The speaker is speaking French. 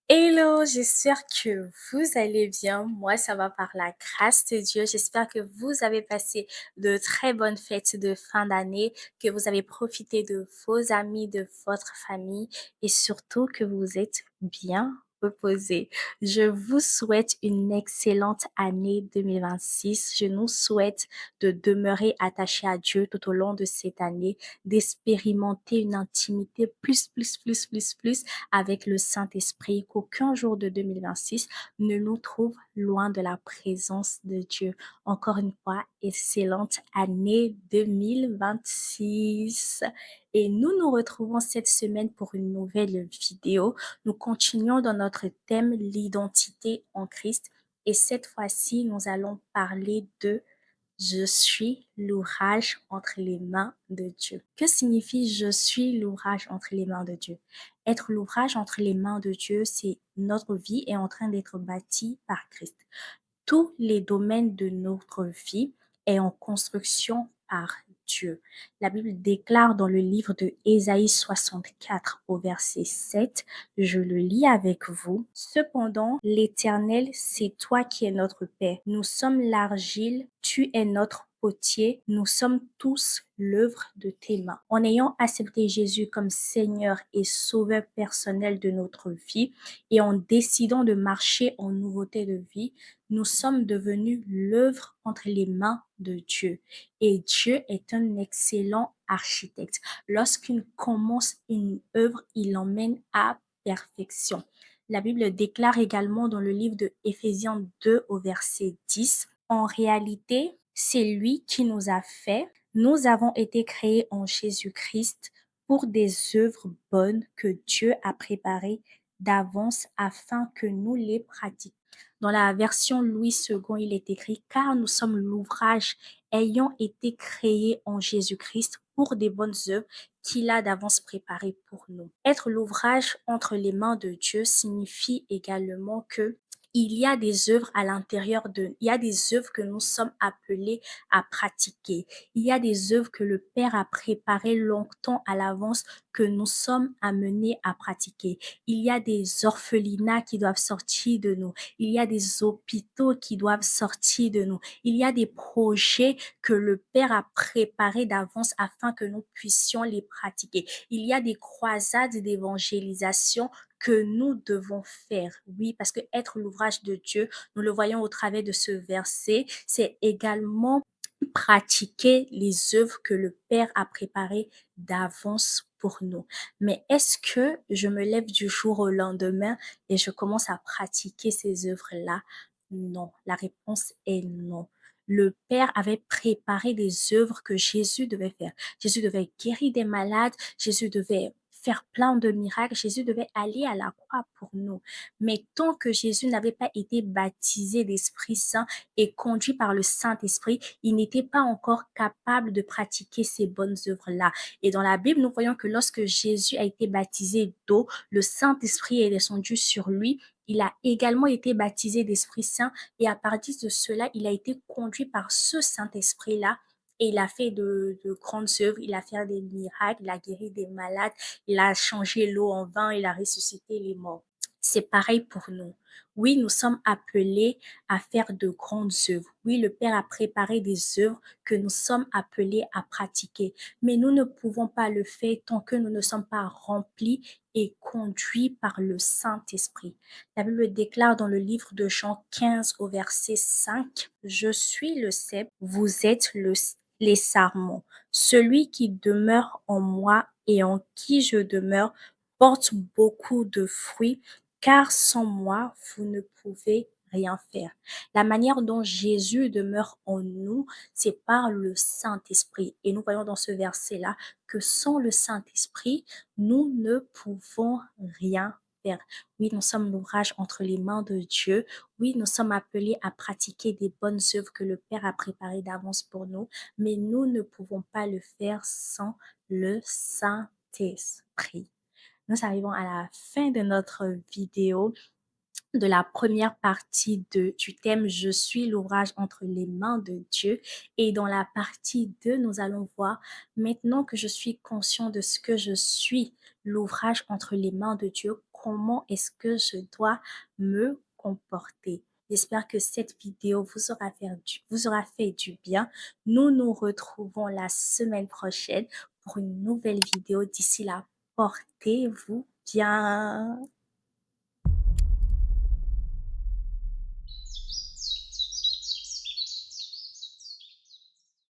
Hello, j'espère que vous allez bien. Moi, ça va par la grâce de Dieu. J'espère que vous avez passé de très bonnes fêtes de fin d'année, que vous avez profité de vos amis, de votre famille et surtout que vous êtes bien reposés. Je vous souhaite une excellente année 2026. Je nous souhaite de demeurer attachés à Dieu tout au long de cette année, d'expérimenter une intimité plus avec le Saint-Esprit, qu'aucun jour de 2026 ne nous trouve loin de la présence de Dieu. Encore une fois, excellente année 2026. Et nous nous retrouvons cette semaine pour une nouvelle vidéo. Nous continuons dans notre thème l'identité en Christ. Et cette fois-ci, nous allons parler de je suis l'ouvrage entre les mains de Dieu. Que signifie je suis l'ouvrage entre les mains de Dieu? Être l'ouvrage entre les mains de Dieu, c'est notre vie est en train d'être bâtie par Christ. Tous les domaines de notre vie est en construction par Dieu. La Bible déclare dans le livre de Ésaïe 64 au verset 7, je le lis avec vous. Cependant, l'Éternel, c'est toi qui es notre Père. Nous sommes l'argile, tu es notre potier, nous sommes tous l'œuvre de tes mains. En ayant accepté Jésus comme Seigneur et Sauveur personnel de notre vie et en décidant de marcher en nouveauté de vie, nous sommes devenus l'œuvre entre les mains de Dieu. Et Dieu est un excellent architecte. Lorsqu'il commence une œuvre, il l'emmène à perfection. La Bible déclare également dans le livre de Éphésiens 2 au verset 10, en réalité, c'est lui qui nous a fait. Nous avons été créés en Jésus-Christ pour des œuvres bonnes que Dieu a préparées d'avance afin que nous les pratiquions. Dans la version Louis II, il est écrit car nous sommes l'ouvrage ayant été créé en Jésus-Christ pour des bonnes œuvres qu'il a d'avance préparées pour nous. Être l'ouvrage entre les mains de Dieu signifie également que il y a des œuvres à l'intérieur il y a des œuvres que nous sommes appelés à pratiquer. Il y a des œuvres que le Père a préparées longtemps à l'avance que nous sommes amenés à pratiquer. Il y a des orphelinats qui doivent sortir de nous. Il y a des hôpitaux qui doivent sortir de nous. Il y a des projets que le Père a préparés d'avance afin que nous puissions les pratiquer. Il y a des croisades d'évangélisation que nous devons faire. Oui, parce que être l'ouvrage de Dieu, nous le voyons au travers de ce verset, c'est également pratiquer les œuvres que le Père a préparées d'avance pour nous. Mais est-ce que je me lève du jour au lendemain et je commence à pratiquer ces œuvres-là? Non, la réponse est non. Le Père avait préparé des œuvres que Jésus devait faire. Jésus devait guérir des malades, Jésus devait faire plein de miracles, Jésus devait aller à la croix pour nous. Mais tant que Jésus n'avait pas été baptisé d'Esprit Saint et conduit par le Saint-Esprit, il n'était pas encore capable de pratiquer ces bonnes œuvres-là. Et dans la Bible, nous voyons que lorsque Jésus a été baptisé d'eau, le Saint-Esprit est descendu sur lui. Il a également été baptisé d'Esprit Saint et à partir de cela, il a été conduit par ce Saint-Esprit-là et il a fait de grandes œuvres, il a fait des miracles, il a guéri des malades, il a changé l'eau en vin, il a ressuscité les morts. C'est pareil pour nous. Oui, nous sommes appelés à faire de grandes œuvres. Oui, le Père a préparé des œuvres que nous sommes appelés à pratiquer. Mais nous ne pouvons pas le faire tant que nous ne sommes pas remplis et conduits par le Saint-Esprit. La Bible déclare dans le livre de Jean 15 au verset 5, je suis le cep, vous êtes les sarments. Celui qui demeure en moi et en qui je demeure porte beaucoup de fruits, car sans moi, vous ne pouvez rien faire. La manière dont Jésus demeure en nous, c'est par le Saint-Esprit. Et nous voyons dans ce verset-là que sans le Saint-Esprit, nous ne pouvons rien faire. Oui, nous sommes l'ouvrage entre les mains de Dieu. Oui, nous sommes appelés à pratiquer des bonnes œuvres que le Père a préparées d'avance pour nous, mais nous ne pouvons pas le faire sans le Saint-Esprit. Nous arrivons à la fin de notre vidéo de la première partie du thème Je suis l'ouvrage entre les mains de Dieu. Et dans la partie 2, nous allons voir maintenant que je suis conscient de ce que je suis l'ouvrage entre les mains de Dieu, comment est-ce que je dois me comporter. J'espère que cette vidéo vous aura fait du bien. Nous nous retrouvons la semaine prochaine pour une nouvelle vidéo. D'ici là, portez-vous bien.